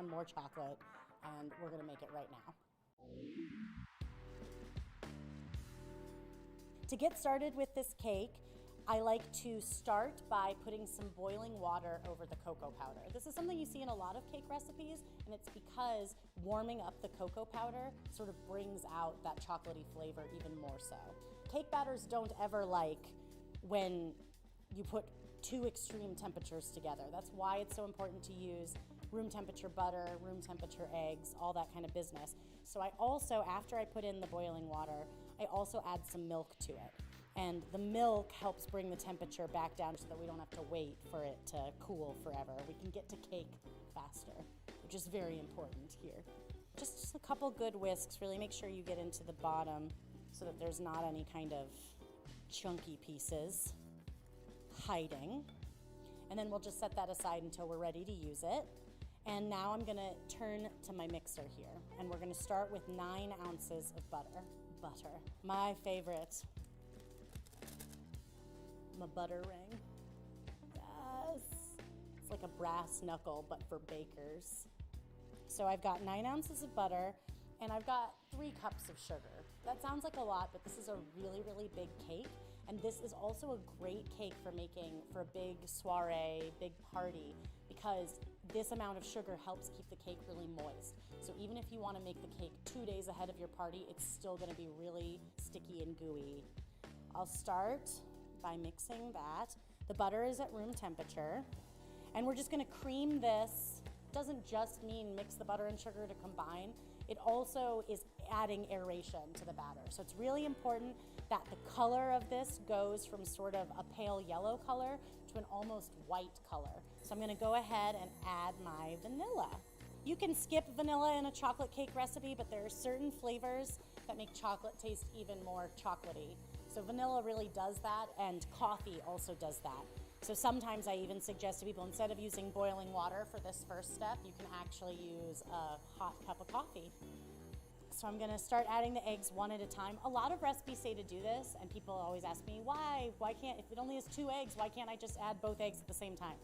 on more chocolate, and we're gonna make it right now. To get started with this cake, I like to start by putting some boiling water over the cocoa powder. This is something you see in a lot of cake recipes, and it's because warming up the cocoa powder sort of brings out that chocolatey flavor even more so. Cake batters don't ever like when you put two extreme temperatures together. That's why it's so important to use room temperature butter, room temperature eggs, all that kind of business. So I also, after I put in the boiling water, I also add some milk to it. And the milk helps bring the temperature back down so that we don't have to wait for it to cool forever. We can get to cake faster, which is very important here. Just a couple good whisks, really make sure you get into the bottom so that there's not any kind of chunky pieces hiding. And then we'll just set that aside until we're ready to use it. And now I'm gonna turn to my mixer here, and we're gonna start with 9 ounces of butter. Butter, my favorite. My butter ring. Yes. It's like a brass knuckle, but for bakers. So I've got 9 ounces of butter, and I've got 3 cups of sugar. That sounds like a lot, but this is a really, really big cake. And this is also a great cake for making for a big soiree, big party, because this amount of sugar helps keep the cake really moist. So even if you want to make the cake 2 days ahead of your party, it's still going to be really sticky and gooey. I'll start by mixing that. The butter is at room temperature, and we're just going to cream this. Doesn't just mean mix the butter and sugar to combine. It also is adding aeration to the batter. So it's really important that the color of this goes from sort of a pale yellow color to an almost white color. So I'm gonna go ahead and add my vanilla. You can skip vanilla in a chocolate cake recipe, but there are certain flavors that make chocolate taste even more chocolatey. So vanilla really does that, and coffee also does that. So sometimes I even suggest to people, instead of using boiling water for this first step, you can actually use a hot cup of coffee. So I'm gonna start adding the eggs one at a time. A lot of recipes say to do this, and people always ask me, why can't, if it only has 2 eggs, why can't I just add both eggs at the same time?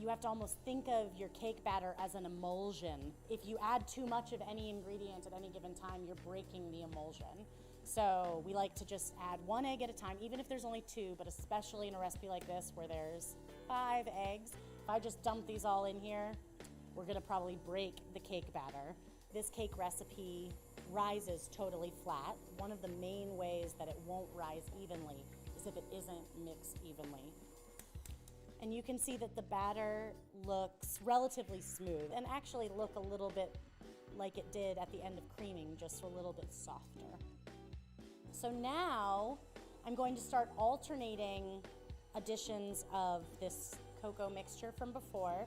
You have to almost think of your cake batter as an emulsion. If you add too much of any ingredient at any given time, you're breaking the emulsion. So we like to just add 1 egg at a time, even if there's only 2, but especially in a recipe like this where there's 5 eggs. If I just dump these all in here, we're gonna probably break the cake batter. This cake recipe rises totally flat. One of the main ways that it won't rise evenly is if it isn't mixed evenly. And you can see that the batter looks relatively smooth and actually look a little bit like it did at the end of creaming, just a little bit softer. So now I'm going to start alternating additions of this cocoa mixture from before.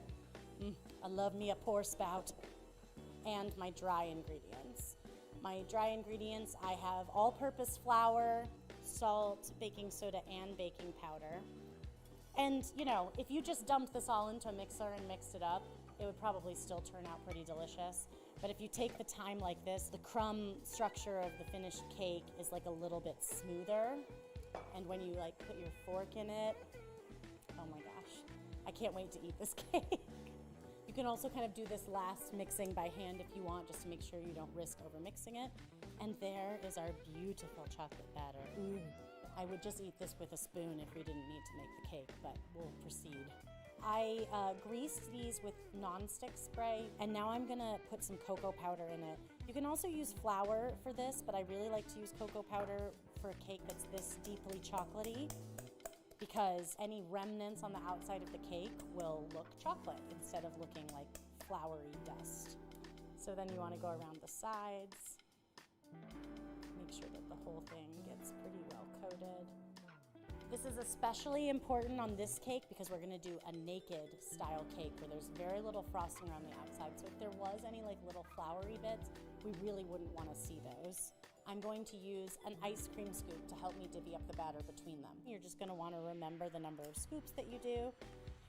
I love me a pour spout. And my dry ingredients. My dry ingredients, I have all-purpose flour, salt, baking soda, and baking powder. And you know, if you just dumped this all into a mixer and mixed it up, it would probably still turn out pretty delicious. But if you take the time like this, the crumb structure of the finished cake is like a little bit smoother. And when you like put your fork in it, oh my gosh, I can't wait to eat this cake. You can also kind of do this last mixing by hand if you want, just to make sure you don't risk over mixing it. And there is our beautiful chocolate batter. I would just eat this with a spoon if we didn't need to make the cake, but we'll proceed. I greased these with nonstick spray, and now I'm gonna put some cocoa powder in it. You can also use flour for this, but I really like to use cocoa powder for a cake that's this deeply chocolatey, because any remnants on the outside of the cake will look chocolate instead of looking like floury dust. So then you want to go around the sides, make sure that the whole thing gets pretty well coated. This is especially important on this cake because we're going to do a naked style cake where there's very little frosting around the outside. So if there was any like little floury bits, we really wouldn't want to see those. I'm going to use an ice cream scoop to help me divvy up the batter between them. You're just going to want to remember the number of scoops that you do.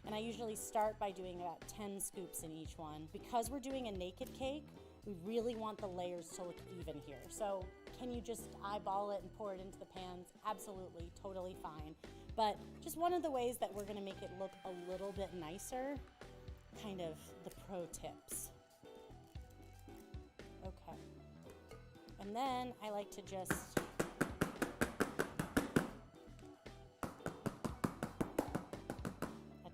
And I usually start by doing about 10 scoops in each one. Because we're doing a naked cake, we really want the layers to look even here. So can you just eyeball it and pour it into the pans? Absolutely, totally fine. But just one of the ways that we're going to make it look a little bit nicer, kind of the pro tips. Okay. And then I like to just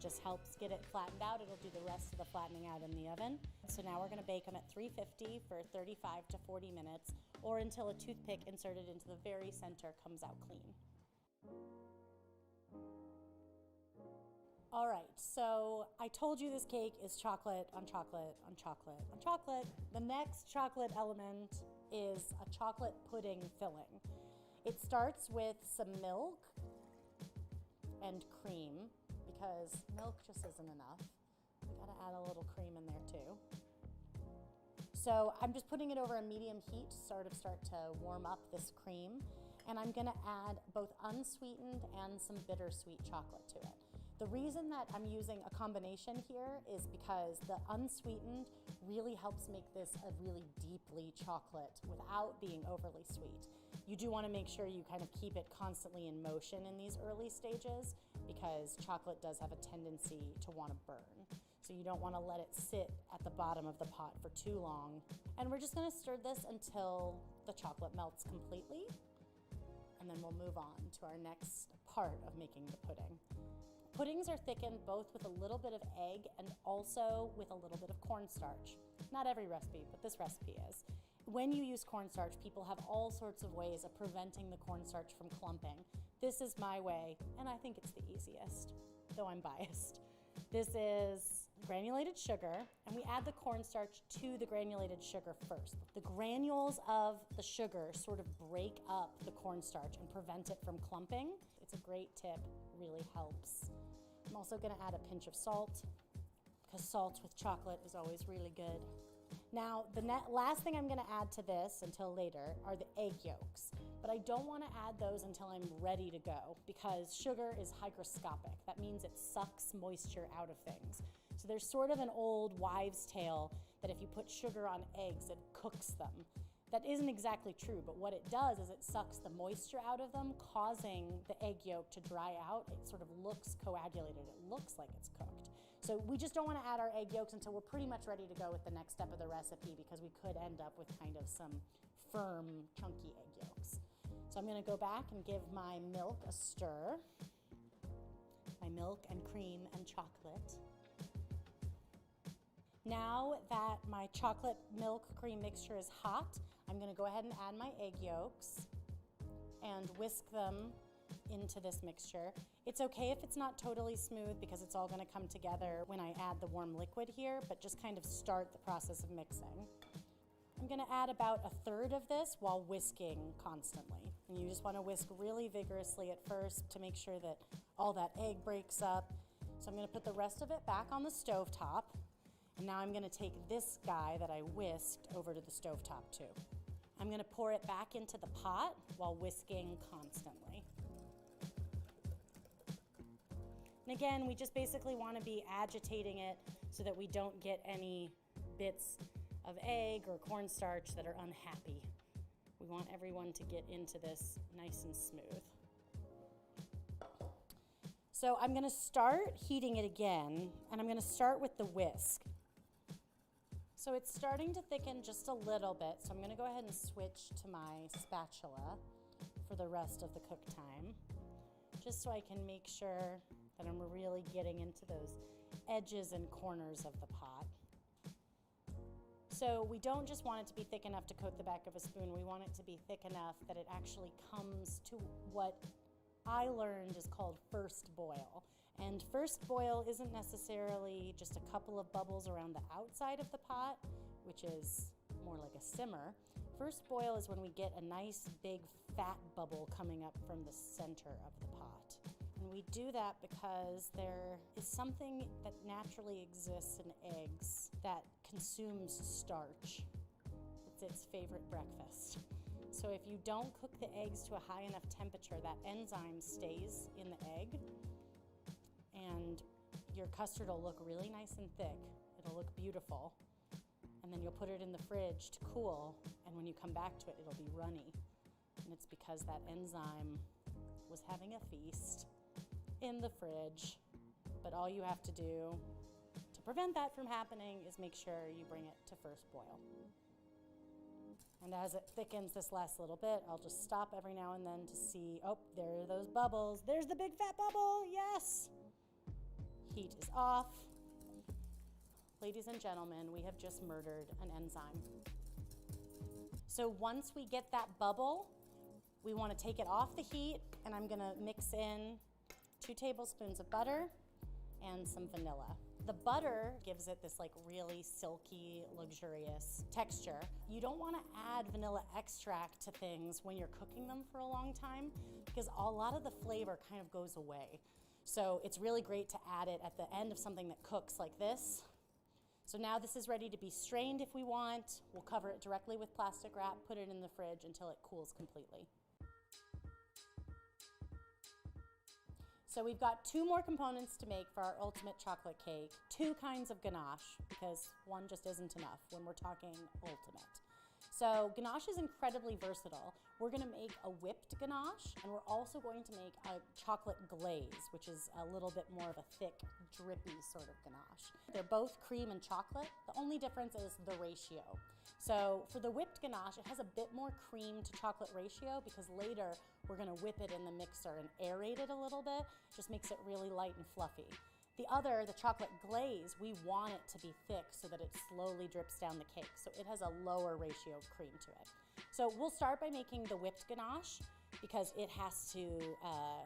just helps get it flattened out. It'll do the rest of the flattening out in the oven. So now we're going to bake them at 350 for 35 to 40 minutes, or until a toothpick inserted into the very center comes out clean. All right, so I told you this cake is chocolate on chocolate on chocolate on chocolate. The next chocolate element is a chocolate pudding filling. It starts with some milk and cream, because milk just isn't enough. We gotta add a little cream in there too. So I'm just putting it over a medium heat to start to warm up this cream. And I'm gonna add both unsweetened and some bittersweet chocolate to it. The reason that I'm using a combination here is because the unsweetened really helps make this a really deeply chocolate without being overly sweet. You do want to make sure you kind of keep it constantly in motion in these early stages, because chocolate does have a tendency to want to burn. So you don't want to let it sit at the bottom of the pot for too long. And we're just going to stir this until the chocolate melts completely. And then we'll move on to our next part of making the pudding. Puddings are thickened both with a little bit of egg and also with a little bit of cornstarch. Not every recipe, but this recipe is. When you use cornstarch, people have all sorts of ways of preventing the cornstarch from clumping. This is my way, and I think it's the easiest, though I'm biased. This is granulated sugar, and we add the cornstarch to the granulated sugar first. The granules of the sugar sort of break up the cornstarch and prevent it from clumping. It's a great tip, really helps. I'm also gonna add a pinch of salt, because salt with chocolate is always really good. Now, the last thing I'm gonna add to this until later are the egg yolks, but I don't wanna add those until I'm ready to go, because sugar is hygroscopic. That means it sucks moisture out of things. So there's sort of an old wives' tale that if you put sugar on eggs, it cooks them. That isn't exactly true, but what it does is it sucks the moisture out of them, causing the egg yolk to dry out. It sort of looks coagulated. It looks like it's cooked. So we just don't want to add our egg yolks until we're pretty much ready to go with the next step of the recipe, because we could end up with kind of some firm, chunky egg yolks. So I'm going to go back and give my milk a stir. My milk and cream and chocolate. Now that my chocolate milk cream mixture is hot, I'm going to go ahead and add my egg yolks and whisk them into this mixture. It's okay if it's not totally smooth, because it's all going to come together when I add the warm liquid here, but just kind of start the process of mixing. I'm going to add about a third of this while whisking constantly. And you just want to whisk really vigorously at first to make sure that all that egg breaks up. So I'm going to put the rest of it back on the stovetop. And now I'm going to take this guy that I whisked over to the stovetop too. I'm going to pour it back into the pot while whisking constantly. And again, we just basically want to be agitating it so that we don't get any bits of egg or cornstarch that are unhappy. We want everyone to get into this nice and smooth. So I'm going to start heating it again, and I'm going to start with the whisk. So it's starting to thicken just a little bit, so I'm going to go ahead and switch to my spatula for the rest of the cook time, just so I can make sure that I'm really getting into those edges and corners of the pot. So we don't just want it to be thick enough to coat the back of a spoon, we want it to be thick enough that it actually comes to what I learned is called first boil. And first boil isn't necessarily just a couple of bubbles around the outside of the pot, which is more like a simmer. First boil is when we get a nice big fat bubble coming up from the center of the pot. And we do that because there is something that naturally exists in eggs that consumes starch. It's its favorite breakfast. So if you don't cook the eggs to a high enough temperature, that enzyme stays in the egg, and your custard will look really nice and thick. It'll look beautiful. And then you'll put it in the fridge to cool, and when you come back to it, it'll be runny. And it's because that enzyme was having a feast in the fridge. But all you have to do to prevent that from happening is make sure you bring it to first boil. And as it thickens this last little bit, I'll just stop every now and then to see, oh, there are those bubbles. There's the big fat bubble, yes! Heat is off. Ladies and gentlemen, we have just murdered an enzyme. So once we get that bubble, we want to take it off the heat, and I'm gonna mix in 2 tablespoons of butter and some vanilla. The butter gives it this like really silky, luxurious texture. You don't want to add vanilla extract to things when you're cooking them for a long time because a lot of the flavor kind of goes away. So it's really great to add it at the end of something that cooks like this. So now this is ready to be strained if we want. We'll cover it directly with plastic wrap, put it in the fridge until it cools completely. So we've got 2 more components to make for our ultimate chocolate cake. 2 kinds of ganache, because one just isn't enough when we're talking ultimate. So ganache is incredibly versatile. We're gonna make a whipped ganache, and we're also going to make a chocolate glaze, which is a little bit more of a thick, drippy sort of ganache. They're both cream and chocolate. The only difference is the ratio. So for the whipped ganache, it has a bit more cream to chocolate ratio because later we're gonna whip it in the mixer and aerate it a little bit. Just makes it really light and fluffy. The chocolate glaze, we want it to be thick so that it slowly drips down the cake. So it has a lower ratio of cream to it. So we'll start by making the whipped ganache because it has to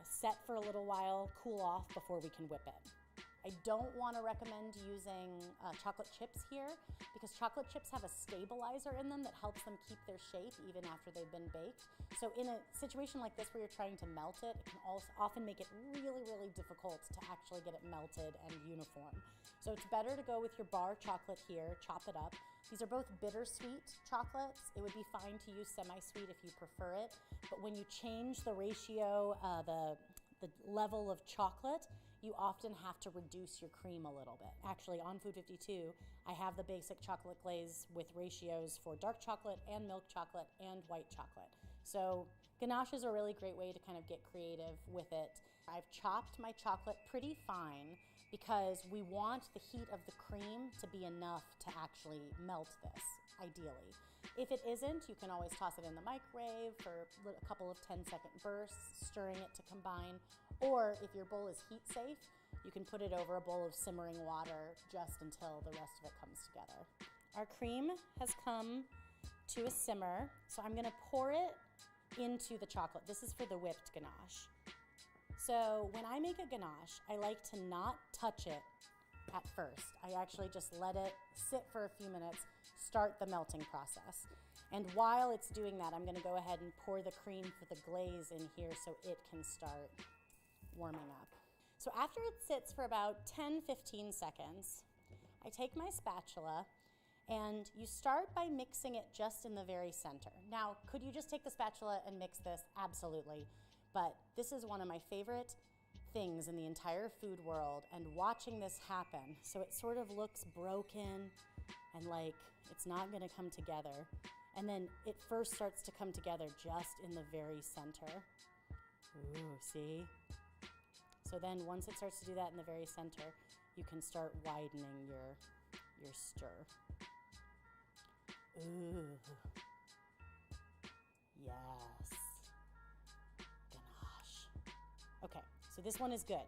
set for a little while, cool off before we can whip it. I don't want to recommend using chocolate chips here because chocolate chips have a stabilizer in them that helps them keep their shape even after they've been baked. So in a situation like this where you're trying to melt it, it can also often make it really, really difficult to actually get it melted and uniform. So it's better to go with your bar chocolate here, chop it up. These are both bittersweet chocolates. It would be fine to use semi-sweet if you prefer it, but when you change the ratio, the level of chocolate, you often have to reduce your cream a little bit. Actually, on Food 52, I have the basic chocolate glaze with ratios for dark chocolate and milk chocolate and white chocolate. So ganache is a really great way to kind of get creative with it. I've chopped my chocolate pretty fine because we want the heat of the cream to be enough to actually melt this, ideally. If it isn't, you can always toss it in the microwave for a couple of 10-second bursts, stirring it to combine. Or if your bowl is heat safe, you can put it over a bowl of simmering water just until the rest of it comes together. Our cream has come to a simmer, so I'm gonna pour it into the chocolate. This is for the whipped ganache. So when I make a ganache, I like to not touch it at first. I actually just let it sit for a few minutes, start the melting process. And while it's doing that, I'm gonna go ahead and pour the cream for the glaze in here so it can start warming up. So after it sits for about 10-15 seconds, I take my spatula and you start by mixing it just in the very center. Now, could you just take the spatula and mix this? Absolutely. But this is one of my favorite things in the entire food world, and watching this happen, so it sort of looks broken and like it's not gonna come together. And then it first starts to come together just in the very center. Ooh, see? So then once it starts to do that in the very center, you can start widening your stir. Ooh. Yes. Ganache. Okay, so this one is good.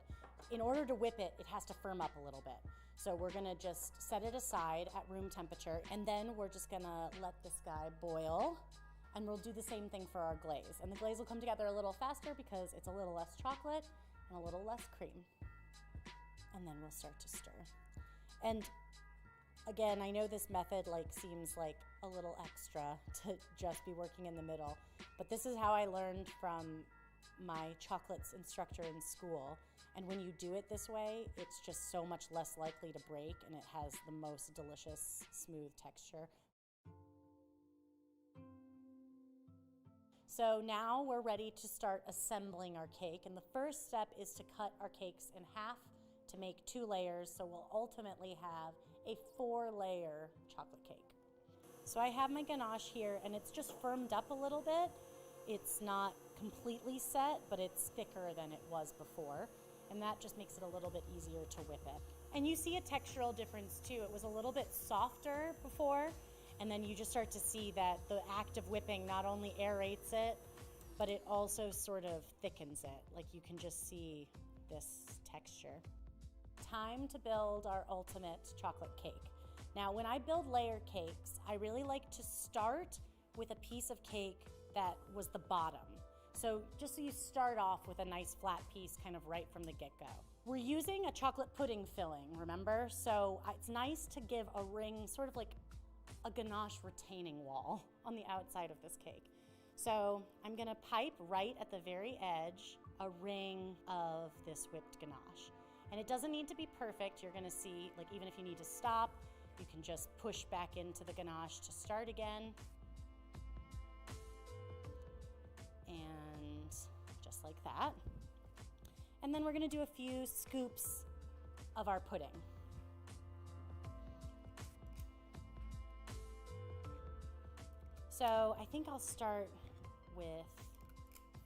In order to whip it, it has to firm up a little bit. So we're gonna just set it aside at room temperature, and then we're just gonna let this guy boil, and we'll do the same thing for our glaze. And the glaze will come together a little faster because it's a little less chocolate and a little less cream. And then we'll start to stir. And again, I know this method seems like a little extra to just be working in the middle, but this is how I learned from my chocolates instructor in school. And when you do it this way, it's just so much less likely to break, and it has the most delicious, smooth texture. So now we're ready to start assembling our cake, and the first step is to cut our cakes in half to make 2 layers, so we'll ultimately have a 4-layer chocolate cake. So I have my ganache here, and it's just firmed up a little bit. It's not completely set, but it's thicker than it was before, and that just makes it a little bit easier to whip it. And you see a textural difference too. It was a little bit softer before, And then you just start to see that the act of whipping not only aerates it, but it also sort of thickens it. Like you can just see this texture. Time to build our ultimate chocolate cake. Now, when I build layer cakes, I really like to start with a piece of cake that was the bottom. So just so you start off with a nice flat piece kind of right from the get-go. We're using a chocolate pudding filling, remember? So it's nice to give a ring, sort of like a ganache retaining wall on the outside of this cake. So I'm gonna pipe right at the very edge a ring of this whipped ganache. And it doesn't need to be perfect. You're gonna see, like even if you need to stop, you can just push back into the ganache to start again. And just like that. And then we're gonna do a few scoops of our pudding. So I think I'll start with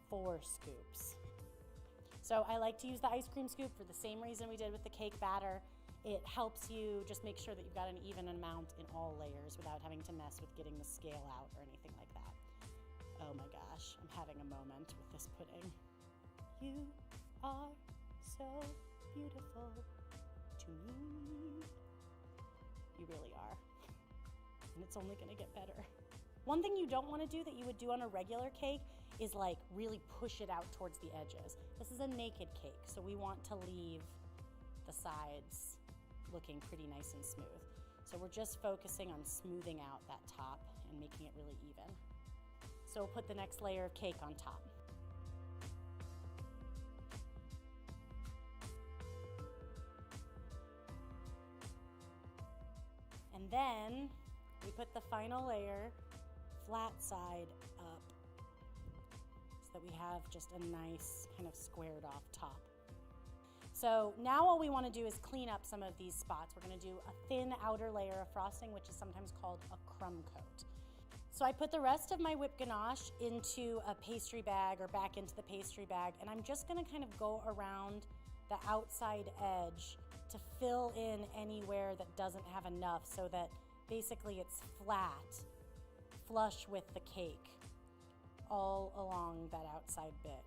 4 scoops. So I like to use the ice cream scoop for the same reason we did with the cake batter. It helps you just make sure that you've got an even amount in all layers without having to mess with getting the scale out or anything like that. Oh my gosh, I'm having a moment with this pudding. You are so beautiful to me. You really are. And it's only gonna get better. One thing you don't want to do that you would do on a regular cake is like really push it out towards the edges. This is a naked cake, so we want to leave the sides looking pretty nice and smooth. So we're just focusing on smoothing out that top and making it really even. So we'll put the next layer of cake on top. And then we put the final layer flat side up so that we have just a nice kind of squared off top. So now all we want to do is clean up some of these spots. We're going to do a thin outer layer of frosting, which is sometimes called a crumb coat. So I put the rest of my whipped ganache into a pastry bag or back into the pastry bag, and I'm just going to kind of go around the outside edge to fill in anywhere that doesn't have enough so that basically it's flat, flush with the cake all along that outside bit.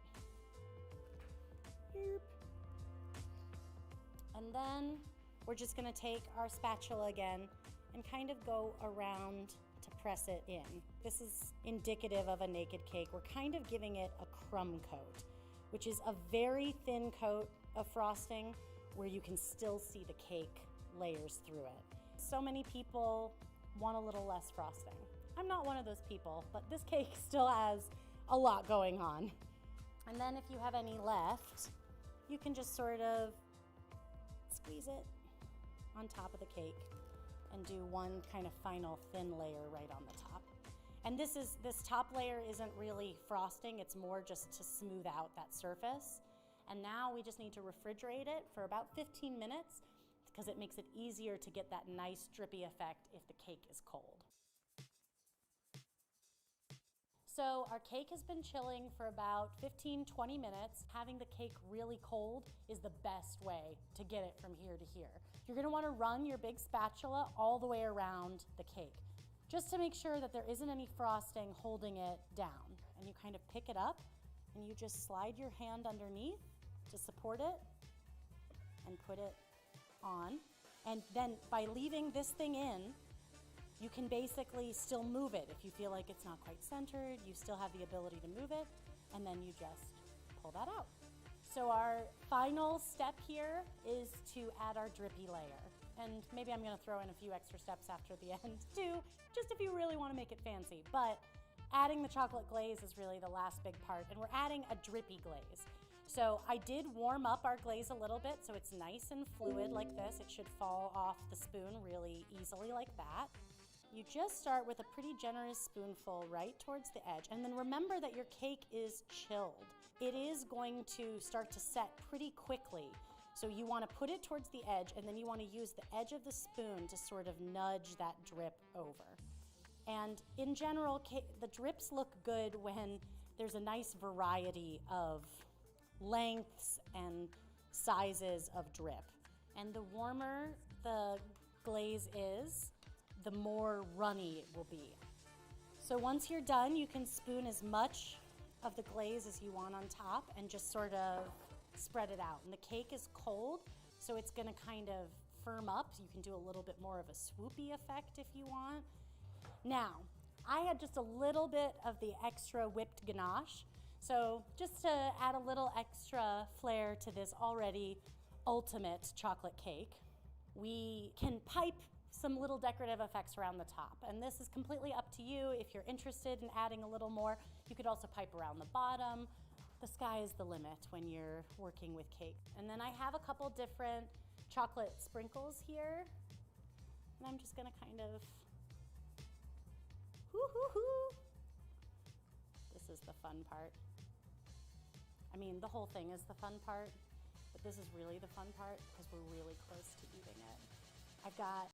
And then we're just gonna take our spatula again and kind of go around to press it in. This is indicative of a naked cake. We're kind of giving it a crumb coat, which is a very thin coat of frosting where you can still see the cake layers through it. So many people want a little less frosting. I'm not one of those people, but this cake still has a lot going on. And then if you have any left, you can just sort of squeeze it on top of the cake and do one kind of final thin layer right on the top. And this top layer isn't really frosting, it's more just to smooth out that surface. And now we just need to refrigerate it for about 15 minutes because it makes it easier to get that nice drippy effect if the cake is cold. So our cake has been chilling for about 15-20 minutes. Having the cake really cold is the best way to get it from here to here. You're gonna wanna run your big spatula all the way around the cake, just to make sure that there isn't any frosting holding it down. And you kind of pick it up and you just slide your hand underneath to support it and put it on. And then by leaving this thing in, you can basically still move it. If you feel like it's not quite centered, you still have the ability to move it, and then you just pull that out. So our final step here is to add our drippy layer. And maybe I'm gonna throw in a few extra steps after the end too, just if you really wanna make it fancy. But adding the chocolate glaze is really the last big part, and we're adding a drippy glaze. So I did warm up our glaze a little bit so it's nice and fluid like this. It should fall off the spoon really easily like that. You just start with a pretty generous spoonful right towards the edge, and then remember that your cake is chilled. It is going to start to set pretty quickly. So you want to put it towards the edge, and then you want to use the edge of the spoon to sort of nudge that drip over. And in general, the drips look good when there's a nice variety of lengths and sizes of drip. And the warmer the glaze is, the more runny it will be. So once you're done, you can spoon as much of the glaze as you want on top and just sort of spread it out. And the cake is cold, so it's gonna kind of firm up. You can do a little bit more of a swoopy effect if you want. Now, I had just a little bit of the extra whipped ganache. So just to add a little extra flair to this already ultimate chocolate cake, we can pipe some little decorative effects around the top. And this is completely up to you. If you're interested in adding a little more, you could also pipe around the bottom. The sky is the limit when you're working with cake. And then I have a couple different chocolate sprinkles here. And I'm just gonna kind of, hoo-hoo-hoo. This is the fun part. I mean, the whole thing is the fun part, but this is really the fun part because we're really close to eating it. I've got